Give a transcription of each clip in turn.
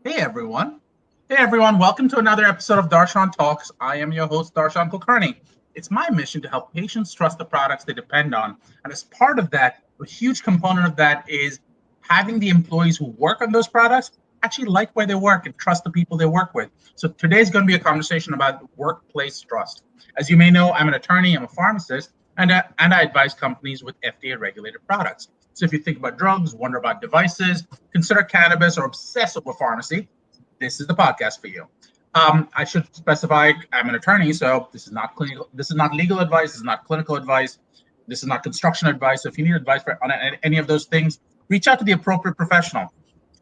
Hey everyone. Hey everyone, welcome to another episode of Darshan Talks. I am your host, Darshan Kulkarni. It's my mission to help patients trust the products they depend on. And as part of that, a huge component of that is having the employees who work on those products actually like where they work and trust the people they work with. So today's going to be a conversation about workplace trust. As you may know, I'm an attorney, I'm a pharmacist, and I advise companies with FDA regulated products. So if you think about drugs, wonder about devices, consider cannabis, or obsess over pharmacy, this is the podcast for you. I should specify I'm an attorney, so this is not clinical. This is not legal advice. This is not clinical advice. This is not construction advice. So if you need advice on any of those things, reach out to the appropriate professional.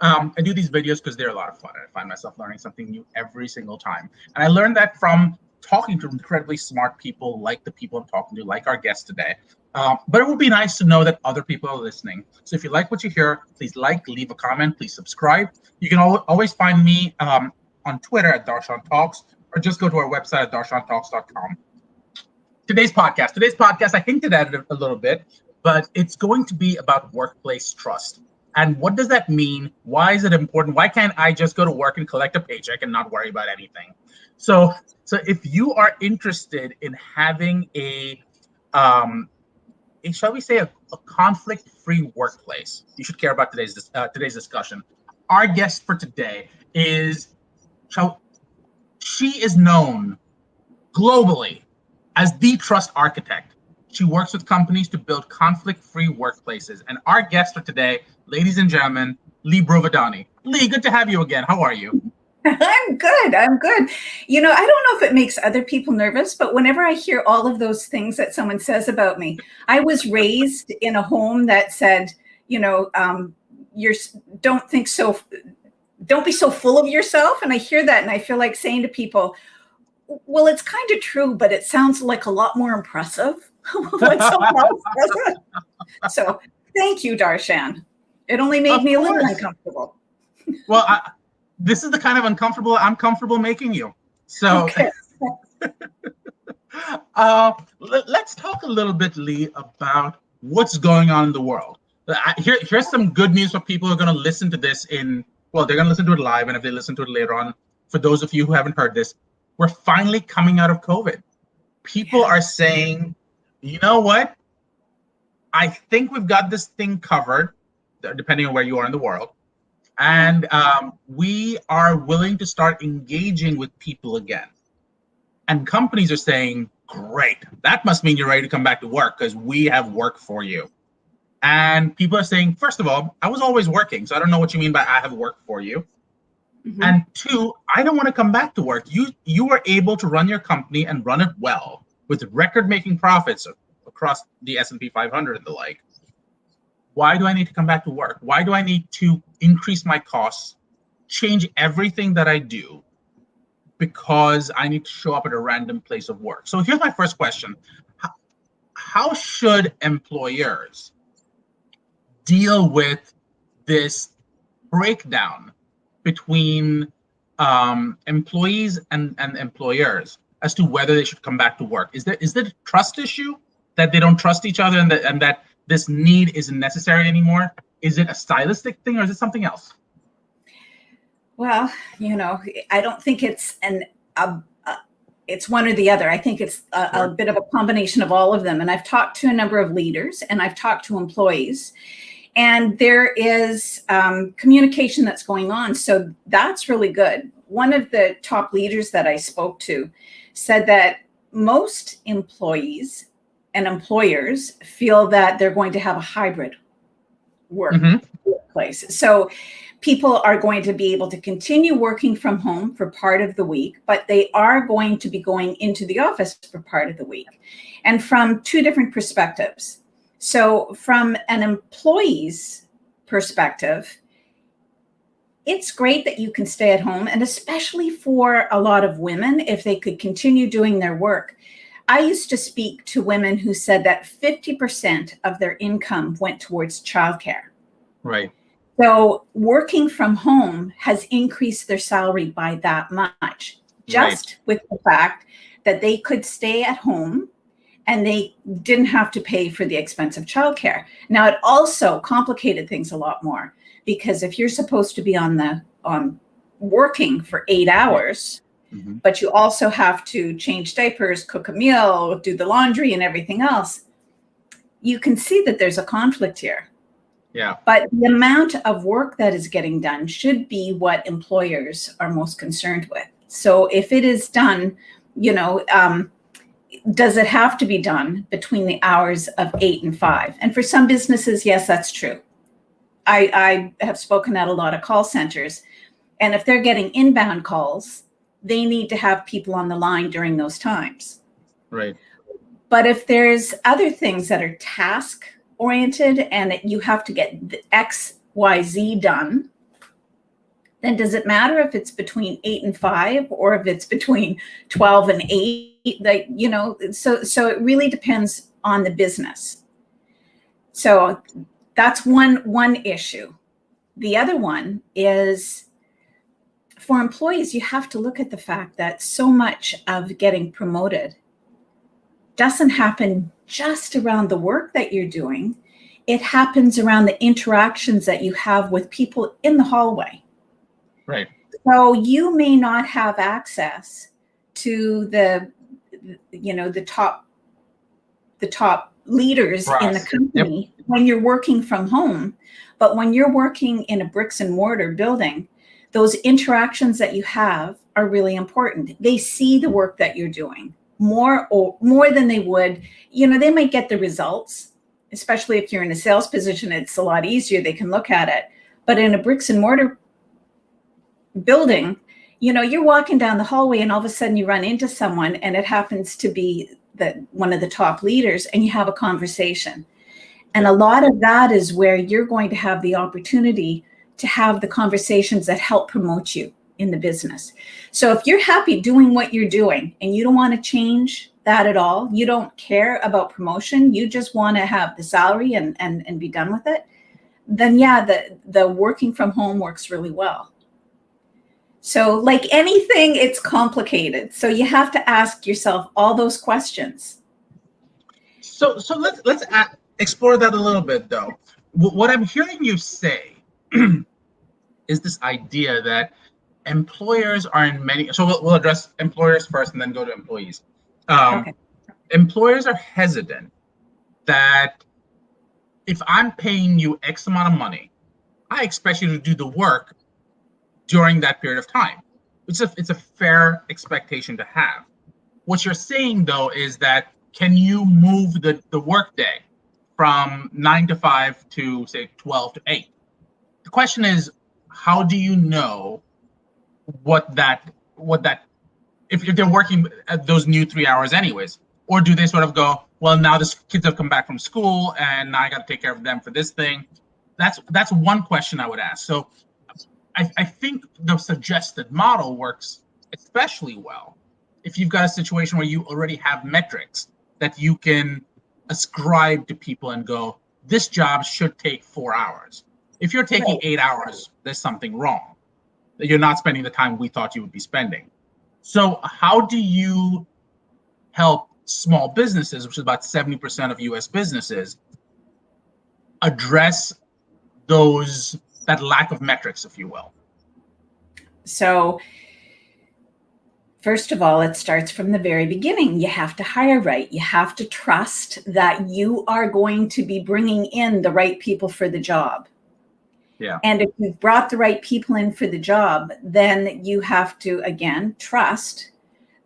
I do these videos because they're a lot of fun. I find myself learning something new every single time. And I learned that from talking to incredibly smart people like the people I'm talking to, like our guest today. But it would be nice to know that other people are listening. So if you like what you hear, please leave a comment, please subscribe. You can always find me on Twitter at Darshan Talks, or just go to our website at darshantalks.com. Today's podcast, I hinted at it a little bit, but it's going to be about workplace trust. And what does that mean? Why is it important? Why can't I just go to work and collect a paycheck and not worry about anything? So if you are interested in having shall we say, a conflict-free workplace, you should care about today's discussion. Our guest for today she is known globally as the trust architect. She works with companies to build conflict-free workplaces. And our guest for today, ladies and gentlemen, Lea Brovedani. Lea, good to have you again. How are you? I'm good. I don't know if it makes other people nervous, but whenever I hear all of those things that someone says about me, I was raised in a home that said, don't think so, don't be so full of yourself. And I hear that and I feel like saying to people, well, it's kind of true, but it sounds like a lot more impressive when someone else does it. So thank you, Darshan. It only made me a little uncomfortable. Well, this is the kind of uncomfortable I'm comfortable making you. So okay. Let's talk a little bit, Lea, about what's going on in the world. Here's some good news for people who are going to listen to this they're going to listen to it live. And if they listen to it later on, for those of you who haven't heard this, we're finally coming out of COVID. People are saying, you know what? I think we've got this thing covered, depending on where you are in the world. And we are willing to start engaging with people again. And companies are saying, great, that must mean you're ready to come back to work because we have work for you. And people are saying, first of all, I was always working, so I don't know what you mean by I have work for you. Mm-hmm. And two, I don't want to come back to work. You were able to run your company and run it well with record-making profits across the S&P 500 and the like. Why do I need to come back to work? Why do I need to increase my costs, change everything that I do because I need to show up at a random place of work? So here's my first question. How should employers deal with this breakdown between employees and employers as to whether they should come back to work? Is there a trust issue that they don't trust each other and that this need isn't necessary anymore? Is it a stylistic thing or is it something else? Well, I don't think it's it's one or the other. I think it's a bit of a combination of all of them. And I've talked to a number of leaders and I've talked to employees, and there is communication that's going on. So that's really good. One of the top leaders that I spoke to said that most employees and employers feel that they're going to have a hybrid workplace. So people are going to be able to continue working from home for part of the week, but they are going to be going into the office for part of the week. And from two different perspectives. So from an employee's perspective, it's great that you can stay at home, and especially for a lot of women, if they could continue doing their work. I used to speak to women who said that 50% of their income went towards childcare. Right. So working from home has increased their salary by that much, just with the fact that they could stay at home and they didn't have to pay for the expense of childcare. Now, it also complicated things a lot more, because if you're supposed to be on working for 8 hours, but you also have to change diapers, cook a meal, do the laundry and everything else, you can see that there's a conflict here. Yeah. But the amount of work that is getting done should be what employers are most concerned with. So if it is done, does it have to be done between the hours of 8 and 5? And for some businesses, yes, that's true. I have spoken at a lot of call centers, and if they're getting inbound calls, they need to have people on the line during those times. Right. But if there's other things that are task oriented and you have to get the X, Y, Z done, then does it matter if it's between 8 and 5 or if it's between 12 and 8? So it really depends on the business. So that's one issue. The other one is, for employees, you have to look at the fact that so much of getting promoted doesn't happen just around the work that you're doing. It happens around the interactions that you have with people in the hallway. Right. So you may not have access to the top leaders in the company when you're working from home. But when you're working in a bricks and mortar building, those interactions that you have are really important. They see the work that you're doing more than they would. They might get the results, especially if you're in a sales position. It's a lot easier. They can look at it. But in a bricks and mortar building, you're walking down the hallway and all of a sudden you run into someone and it happens to be one of the top leaders, and you have a conversation. And a lot of that is where you're going to have the opportunity to have the conversations that help promote you in the business. So if you're happy doing what you're doing and you don't want to change that at all, you don't care about promotion, you just want to have the salary and be done with it, then yeah, the working from home works really well. So like anything, it's complicated. So you have to ask yourself all those questions. So let's explore that a little bit, though. What I'm hearing you say is this idea that employers are in many. So we'll address employers first and then go to employees. Okay. Employers are hesitant that if I'm paying you X amount of money, I expect you to do the work during that period of time. It's a fair expectation to have. What you're saying, though, is that can you move the work day from 9 to 5 to, say, 12 to 8? The question is, how do you know what that if they're working at those new 3 hours anyways? Or do they sort of go, well, now the kids have come back from school and now I got to take care of them for this thing? That's one question I would ask. So I think the suggested model works especially well if you've got a situation where you already have metrics that you can ascribe to people and go, this job should take 4 hours. If you're taking 8 hours, there's something wrong. You're not spending the time we thought you would be spending. So how do you help small businesses, which is about 70% of US businesses, address that lack of metrics, if you will? So first of all, it starts from the very beginning. You have to hire right. You have to trust that you are going to be bringing in the right people for the job. Yeah. And if you've brought the right people in for the job, then you have to, again, trust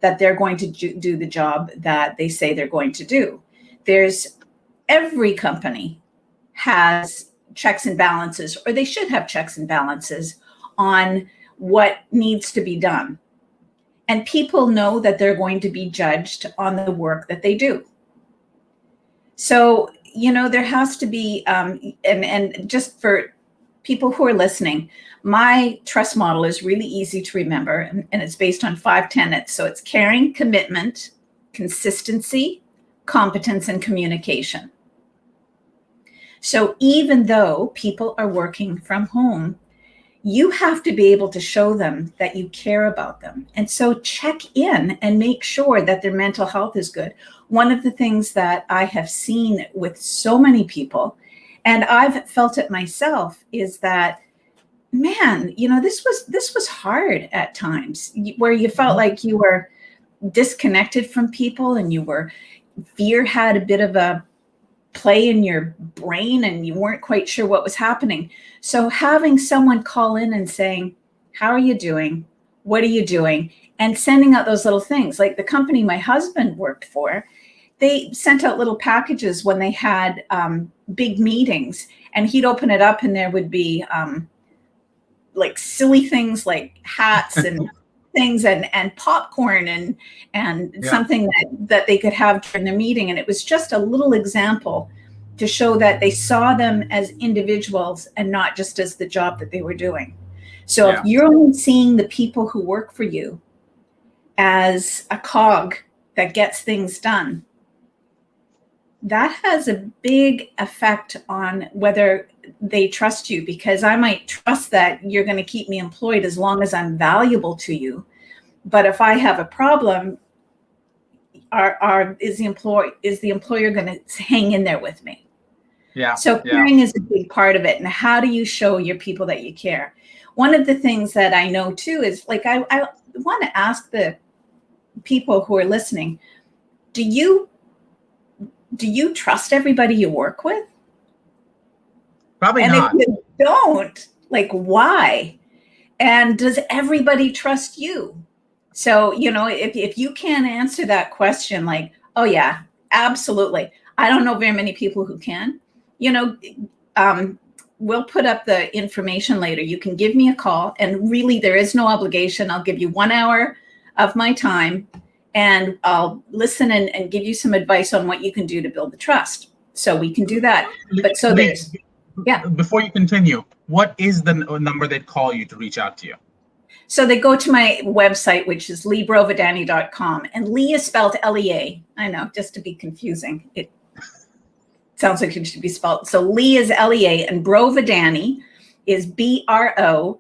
that they're going to do the job that they say they're going to do. Every company has checks and balances, or they should have checks and balances on what needs to be done. And people know that they're going to be judged on the work that they do. So, there has to be, and just for people who are listening, my trust model is really easy to remember, and it's based on 5 tenets. So it's caring, commitment, consistency, competence, and communication. So even though people are working from home, you have to be able to show them that you care about them. And so check in and make sure that their mental health is good. One of the things that I have seen with so many people, and I've felt it myself, is that man, this was hard at times, where you felt like you were disconnected from people, and fear had a bit of a play in your brain, and you weren't quite sure what was happening. So having someone call in and saying, how are you doing? What are you doing? And sending out those little things. Like the company my husband worked for, they sent out little packages when they had big meetings, and he'd open it up and there would be like silly things like hats and things and popcorn and something that they could have during the meeting. And it was just a little example to show that they saw them as individuals and not just as the job that they were doing. So if you're only seeing the people who work for you as a cog that gets things done, that has a big effect on whether they trust you, because I might trust that you're going to keep me employed as long as I'm valuable to you. But if I have a problem, is the employer going to hang in there with me? Yeah. So caring is a big part of it. And how do you show your people that you care? One of the things that I know too is, like, I want to ask the people who are listening, do you trust everybody you work with? Probably not. And if you don't, like, why? And does everybody trust you? So, if you can't answer that question, like, oh yeah, absolutely. I don't know very many people who can. We'll put up the information later. You can give me a call, and really there is no obligation. I'll give you 1 hour of my time, and I'll listen and give you some advice on what you can do to build the trust. So we can do that. But so there's, Before you continue, what is the number they'd call you to reach out to you? So they go to my website, which is leabrovedani.com. And Lea is spelled Lea. I know, just to be confusing. It sounds like it should be spelled. So Lea is Lea, and Brovedani is Brovedani.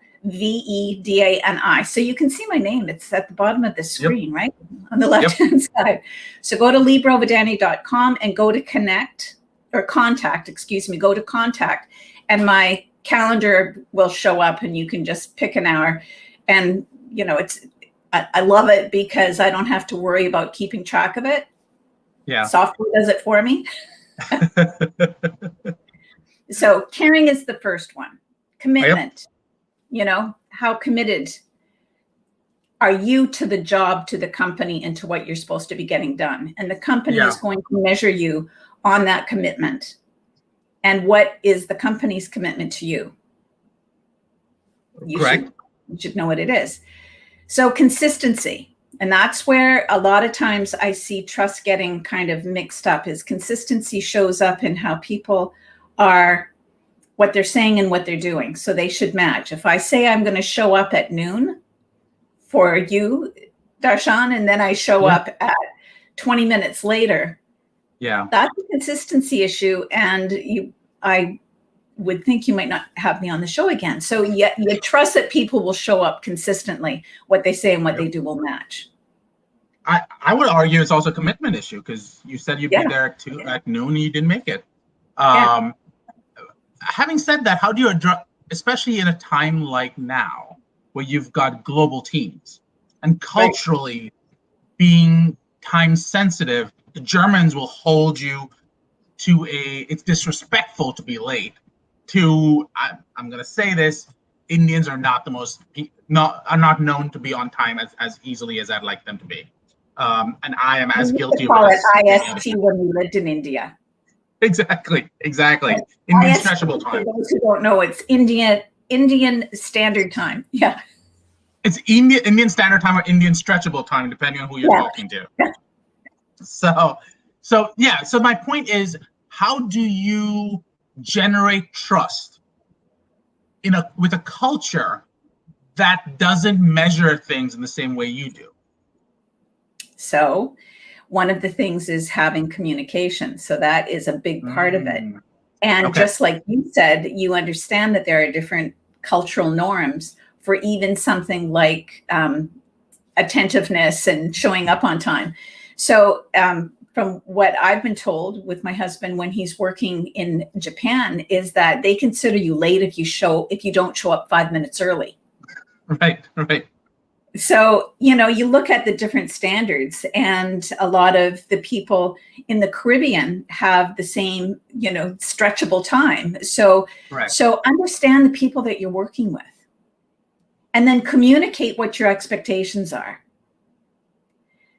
So you can see my name. It's at the bottom of the screen, right? On the left-hand side. So go to leabrovedani.com and go to go to contact, and my calendar will show up, and you can just pick an hour. And, I love it because I don't have to worry about keeping track of it. Yeah. Software does it for me. So caring is the first one. Commitment. How committed are you to the job, to the company, and to what you're supposed to be getting done? And the company is going to measure you on that commitment. And what is the company's commitment to you? Correct. You should know what it is. So consistency. And that's where a lot of times I see trust getting kind of mixed up, is consistency shows up in how people are, what they're saying and what they're doing. So they should match. If I say I'm going to show up at noon for you, Darshan, and then I show up at 20 minutes later, that's a consistency issue. And I would think you might not have me on the show again. So you trust that people will show up consistently. What they say and what they do will match. I would argue it's also a commitment issue, because you said you'd be there at noon and you didn't make it. Having said that, how do you address, especially in a time like now, where you've got global teams and culturally being time sensitive, the Germans will hold you to it's disrespectful to be late. I'm going to say this, Indians are not not known to be on time as easily as I'd like them to be. And I am as guilty of it. We call it IST when we lived in India. Exactly. Indian stretchable time. For those who don't know, it's Indian Standard Time. Yeah. It's Indian Standard Time or Indian Stretchable Time, depending on who you're talking to. Yeah. So my point is, how do you generate trust with a culture that doesn't measure things in the same way you do? So one of the things is having communication. So that is a big part of it. And just like you said, you understand that there are different cultural norms for even something like attentiveness and showing up on time. So from what I've been told with my husband when he's working in Japan is that they consider you late if you don't show up 5 minutes early. Right, right. So, you look at the different standards, and a lot of the people in the Caribbean have the same, stretchable time. So, Correct. so understand the people that you're working with, and then communicate what your expectations are.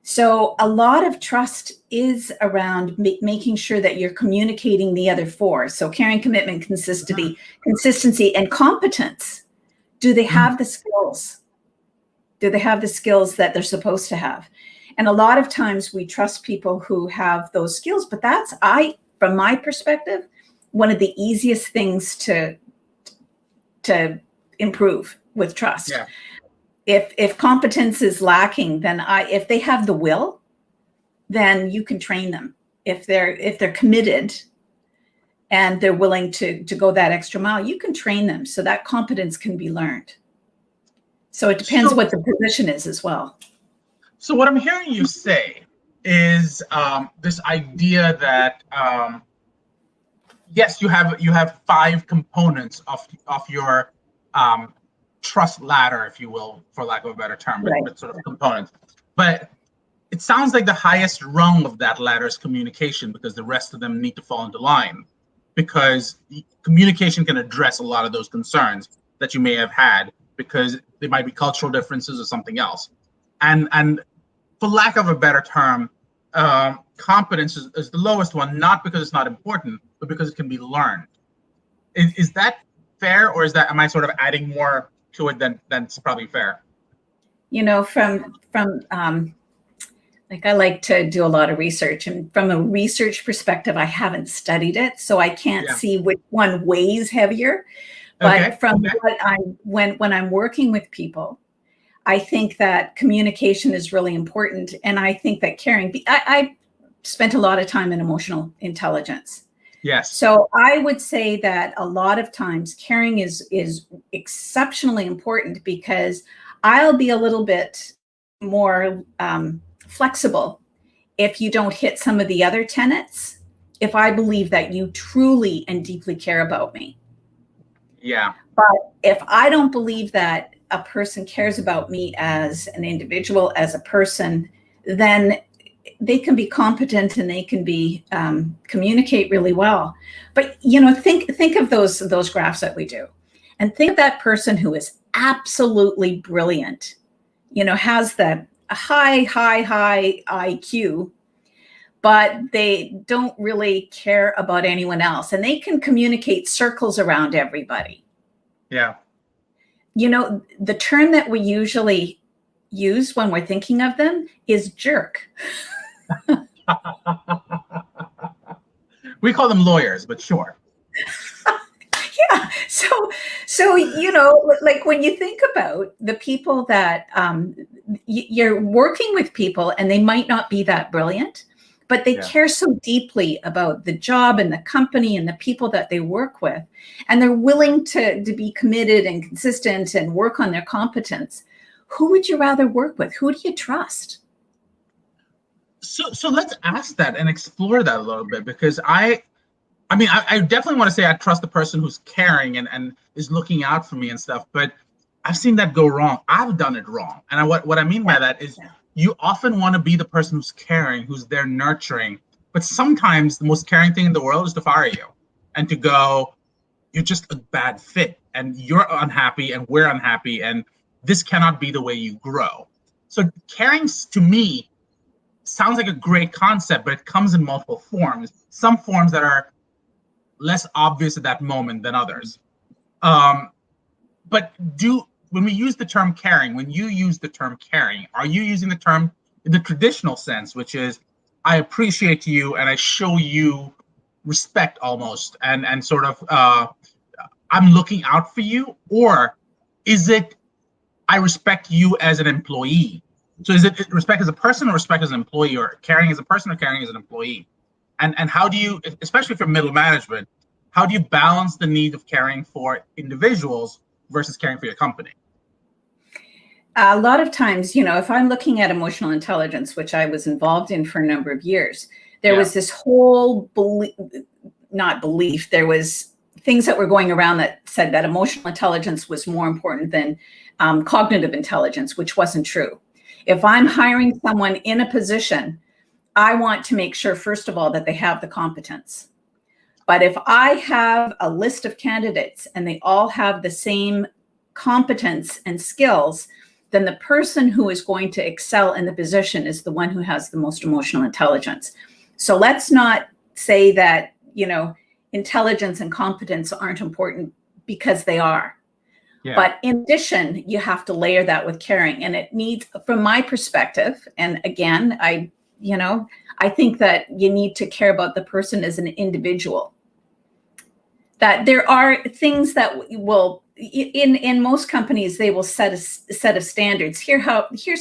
So a lot of trust is around making sure that you're communicating the other four. So caring, commitment, consistency, and competence. Do they have the skills? Do they have the skills that they're supposed to have? And a lot of times we trust people who have those skills, but from my perspective, one of the easiest things to improve with trust. Yeah. If competence is lacking, then if they have the will, then you can train them. If they're committed and they're willing to go that extra mile, you can train them so that competence can be learned. So it depends what the position is as well. So what I'm hearing you say is this idea that yes, you have 5 components of your trust ladder, if you will, for lack of a better term, Right. but sort of components. But it sounds like the highest rung of that ladder is communication, because the rest of them need to fall into line, because communication can address a lot of those concerns that you may have had, because there might be cultural differences or something else. And for lack of a better term, competence is the lowest one, not because it's not important, but because it can be learned. Is that fair, or am I sort of adding more to it than's probably fair? From like, I like to do a lot of research, and from a research perspective, I haven't studied it, so I can't see which one weighs heavier. But when I'm working with people, I think that communication is really important, and I think that caring. I spent a lot of time in emotional intelligence. Yes. So I would say that a lot of times caring is exceptionally important, because I'll be a little bit more flexible if you don't hit some of the other tenets, if I believe that you truly and deeply care about me. Yeah. But if I don't believe that a person cares about me as an individual, as a person, then they can be competent and they can be communicate really well. But think of those graphs that we do, and think of that person who is absolutely brilliant, has the high IQ, but they don't really care about anyone else, and they can communicate circles around everybody. Yeah. The term that we usually use when we're thinking of them is jerk. We call them lawyers, but sure. Yeah. So like when you think about the people that you're working with people, and they might not be that brilliant, but they care so deeply about the job and the company and the people that they work with, and they're willing to be committed and consistent and work on their competence. Who would you rather work with? Who do you trust? So let's ask that and explore that a little bit, because I definitely want to say I trust the person who's caring and is looking out for me and stuff, but I've seen that go wrong. I've done it wrong. And what I mean by that is you often want to be the person who's caring, who's there nurturing, but sometimes the most caring thing in the world is to fire you and to go, you're just a bad fit and you're unhappy and we're unhappy and this cannot be the way you grow. So caring, to me, sounds like a great concept, but it comes in multiple forms. Some forms that are less obvious at that moment than others. But when we use the term caring, when you use the term caring, are you using the term in the traditional sense, which is I appreciate you and I show you respect almost, and sort of I'm looking out for you? Or is it I respect you as an employee? So is it respect as a person or respect as an employee, or caring as a person or caring as an employee? And how do you, especially for middle management, how do you balance the need of caring for individuals versus caring for your company? A lot of times, if I'm looking at emotional intelligence, which I was involved in for a number of years, there was this whole not belief, there was things that were going around that said that emotional intelligence was more important than cognitive intelligence, which wasn't true. If I'm hiring someone in a position, I want to make sure, first of all, that they have the competence. But if I have a list of candidates and they all have the same competence and skills, then the person who is going to excel in the position is the one who has the most emotional intelligence. So let's not say that, intelligence and competence aren't important, because they are. Yeah. But in addition, you have to layer that with caring. And it needs, from my perspective, and again, I think that you need to care about the person as an individual. That there are things that will, in most companies, they will set a set of standards. Here's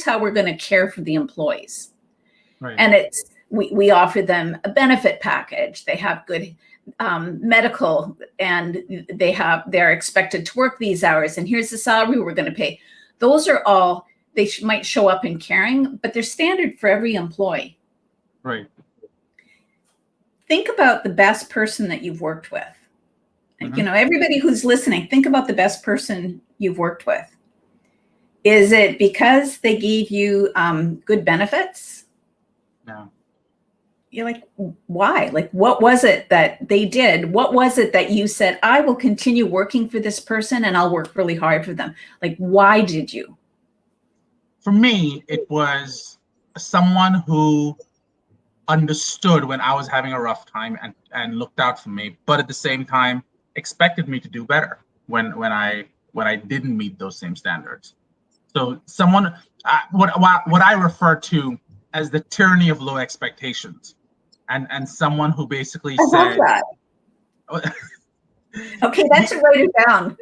how we're going to care for the employees. Right. And we offer them a benefit package. They have good medical, and they're expected to work these hours. And here's the salary we're going to pay. Those are all, they might show up in caring, but they're standard for every employee. Right. Think about the best person that you've worked with. Mm-hmm. Everybody who's listening, think about the best person you've worked with. Is it because they gave you good benefits? No. You're like, why? Like, what was it that they did? What was it that you said, I will continue working for this person and I'll work really hard for them? Like, why did you? For me, it was someone who understood when I was having a rough time and looked out for me, but at the same time expected me to do better when I didn't meet those same standards. So someone, what I refer to as the tyranny of low expectations, and someone who basically said, that. Okay, that's to write it down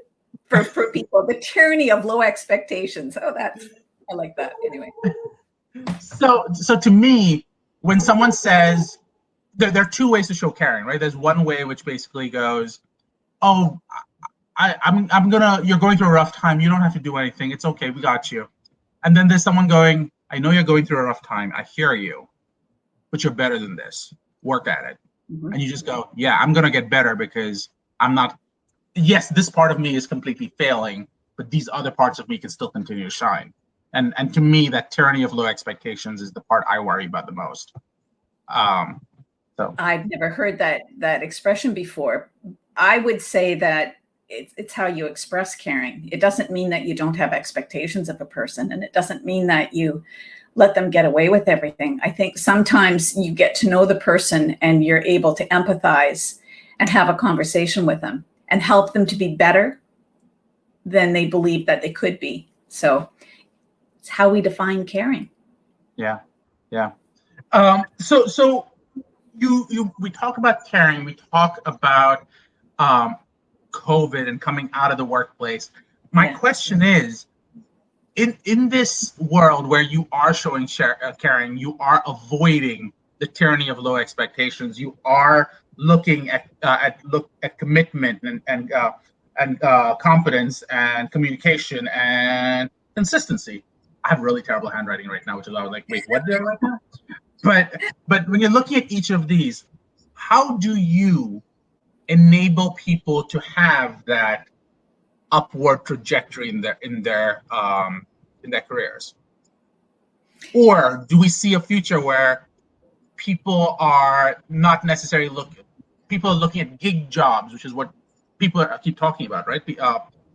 for people. The tyranny of low expectations. Oh, I like that. Anyway. So to me, when someone says, there are two ways to show caring, right? There's one way which basically goes, oh, you're going through a rough time. You don't have to do anything. It's okay. We got you. And then there's someone going, I know you're going through a rough time. I hear you, but you're better than this. Work at it. Mm-hmm. And you just go, yeah, I'm going to get better because yes, this part of me is completely failing, but these other parts of me can still continue to shine. And to me, that tyranny of low expectations is the part I worry about the most. So I've never heard that expression before. I would say that it's how you express caring. It doesn't mean that you don't have expectations of a person, and it doesn't mean that you let them get away with everything. I think sometimes you get to know the person and you're able to empathize and have a conversation with them and help them to be better than they believe that they could be. So it's how we define caring. Yeah. So we talk about caring. We talk about COVID and coming out of the workplace. My question is, in this world where you are showing caring, you are avoiding the tyranny of low expectations. You are looking at commitment and competence and communication and consistency. I have really terrible handwriting right now, which is I was like, wait, what did I write now? But when you're looking at each of these, how do you enable people to have that upward trajectory in their careers? Or do we see a future where people are not necessarily people are looking at gig jobs, which is what people keep talking about, right?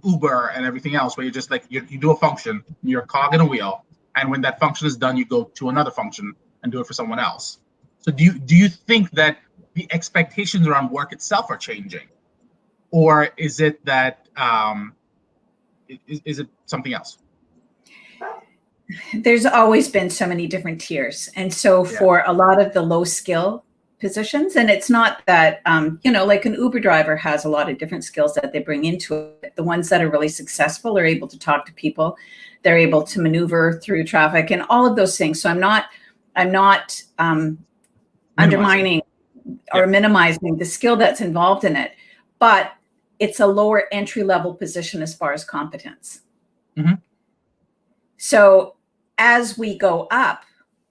Uber and everything else, where you're just like, you do a function, you're a cog in a wheel, and when that function is done, you go to another function and do it for someone else. So do you think that the expectations around work itself are changing, or is it that is it something else? There's always been so many different tiers, and so for a lot of the low skill positions, and it's not that like an Uber driver has a lot of different skills that they bring into it. The ones that are really successful are able to talk to people, they're able to maneuver through traffic and all of those things. So I'm not undermining or minimizing the skill that's involved in it, but it's a lower entry level position as far as competence. Mm-hmm. So as we go up,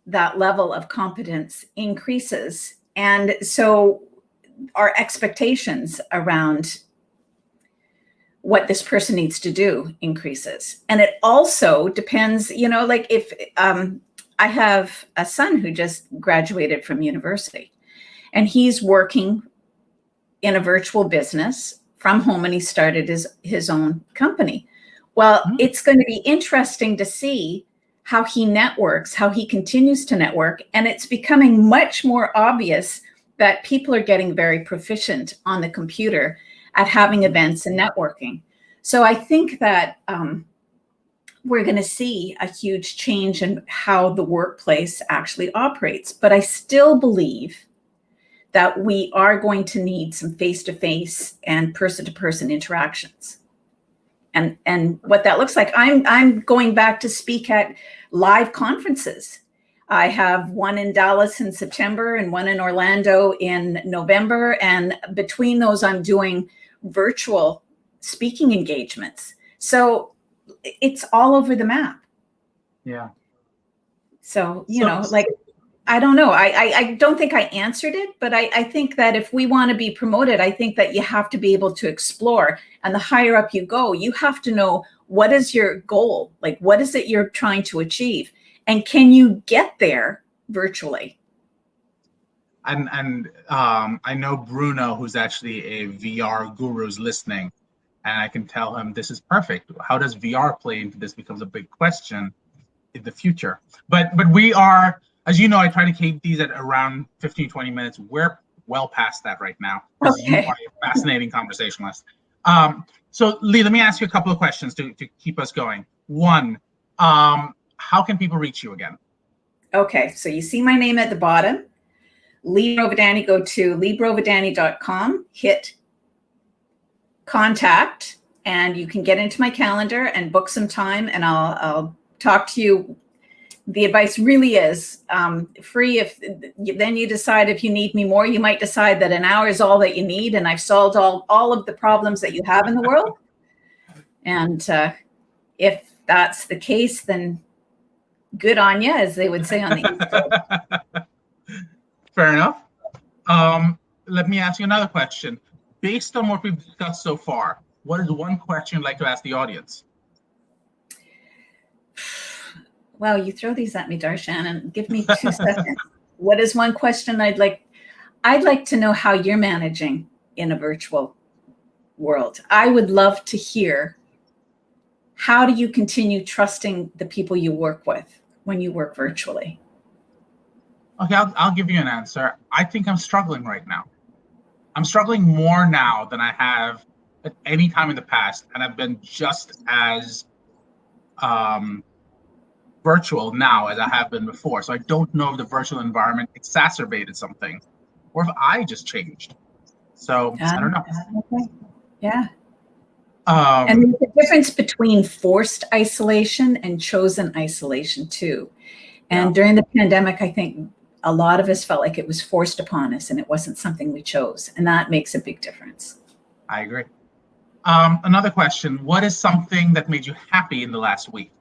that level of competence increases. And so our expectations around what this person needs to do increases. And it also depends, like if I have a son who just graduated from university, and he's working in a virtual business from home, and he started his own company. Well, it's going to be interesting to see how he networks, how he continues to network. And it's becoming much more obvious that people are getting very proficient on the computer at having events and networking. So I think that we're going to see a huge change in how the workplace actually operates. But I still believe that we are going to need some face-to-face and person-to-person interactions. And what that looks like, I'm going back to speak at live conferences. I have one in Dallas in September and one in Orlando in November. And between those, I'm doing virtual speaking engagements. So it's all over the map. Yeah. So, I don't know. I don't think I answered it, but I think that if we want to be promoted, I think that you have to be able to explore. And the higher up you go, you have to know, what is your goal? Like, what is it you're trying to achieve? And can you get there virtually? And I know Bruno, who's actually a VR guru, is listening, and I can tell him this is perfect. How does VR play into this becomes a big question in the future. But we are, as you know, I try to keep these at around 15, 20 minutes. We're well past that right now, because you are a fascinating conversationalist. So Lea, let me ask you a couple of questions to keep us going. One, how can people reach you again? Okay, so you see my name at the bottom, Lea Brovedani. Go to leabrovedani.com, hit contact, and you can get into my calendar and book some time, and I'll talk to you. The advice really is free. If then you decide if you need me more, you might decide that an hour is all that you need, and I've solved all of the problems that you have in the world. And if that's the case, then good on you, as they would say on the East Coast. Fair enough. Let me ask you another question. Based on what we've discussed so far, what is one question you'd like to ask the audience? Wow, you throw these at me, Darshan, and give me 2 seconds. What is one question I'd like to know how you're managing in a virtual world. I would love to hear, how do you continue trusting the people you work with when you work virtually? Okay, I'll give you an answer. I think I'm struggling right now. I'm struggling more now than I have at any time in the past, and I've been just as virtual now as I have been before. So I don't know if the virtual environment exacerbated something or if I just changed. So I don't know. Okay. Yeah. And there's a difference between forced isolation and chosen isolation too. And during the pandemic, I think a lot of us felt like it was forced upon us and it wasn't something we chose. And that makes a big difference. I agree. Another question. What is something that made you happy in the last week?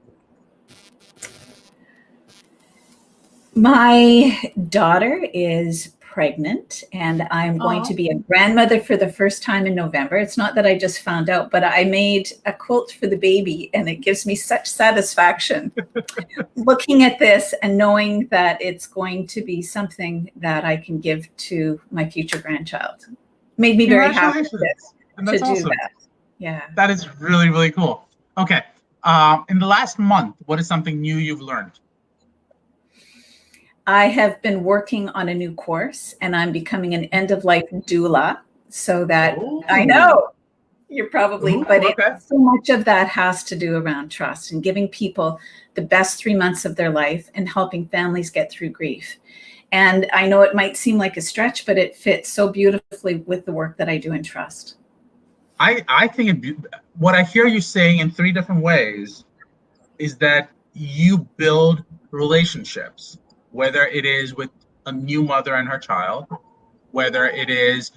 My daughter is pregnant and I'm going to be a grandmother for the first time in November. It's not that I just found out, but I made a quilt for the baby and it gives me such satisfaction looking at this and knowing that it's going to be something that I can give to my future grandchild. Made me very happy to do that. Yeah. That is really, really cool. Okay. In the last month, what is something new you've learned? I have been working on a new course and I'm becoming an end-of-life doula so that I know you're probably, so much of that has to do around trust and giving people the best 3 months of their life and helping families get through grief. And I know it might seem like a stretch, but it fits so beautifully with the work that I do in trust. I think what I hear you saying in 3 different ways is that you build relationships, whether it is with a new mother and her child, whether it is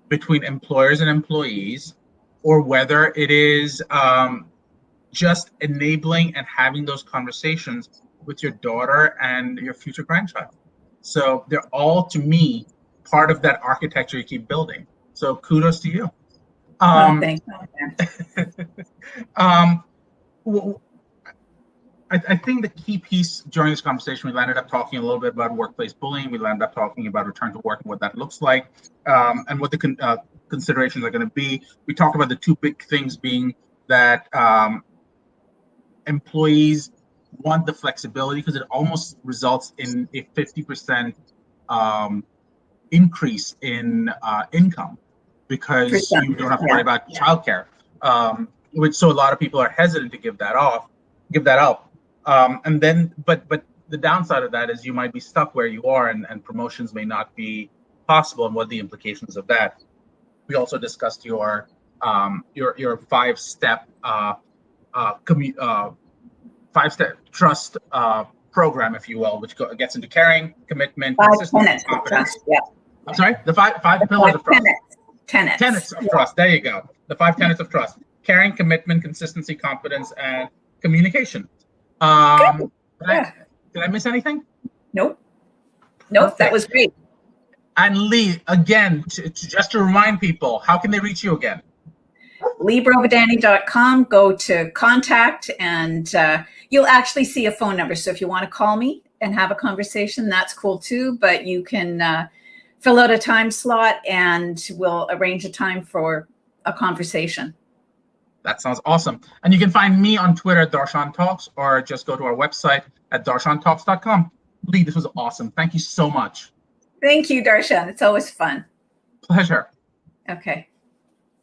between employers and employees, or whether it is just enabling and having those conversations with your daughter and your future grandchild. So they're all, to me, part of that architecture you keep building. So kudos to you. Thank you. Well, I think the key piece during this conversation, we landed up talking a little bit about workplace bullying. We landed up talking about return to work and what that looks like, and what the considerations are going to be. We talked about the two big things being that employees want the flexibility because it almost results in a 50% increase in income because you don't have to worry about childcare. So a lot of people are hesitant to give that up. And then, but the downside of that is you might be stuck where you are, and promotions may not be possible, and what the implications of that. We also discussed your 5-step 5-step trust program, if you will, which gets into caring, commitment, consistency, confidence. Yeah. I'm sorry, the five pillars of trust. Tenets of trust. There you go. The 5 tenets of trust: caring, commitment, consistency, confidence, and communication. Did I miss anything? Nope. Perfect. That was great. And Lee, again, just to remind people, how can they reach you again? LeaBrovedani.com. Go to contact, and you'll actually see a phone number. So if you want to call me and have a conversation, that's cool too. But you can fill out a time slot, and we'll arrange a time for a conversation. That sounds awesome. And you can find me on Twitter at Darshan Talks, or just go to our website at darshantalks.com. Lee, this was awesome. Thank you so much. Thank you, Darshan. It's always fun. Pleasure. Okay.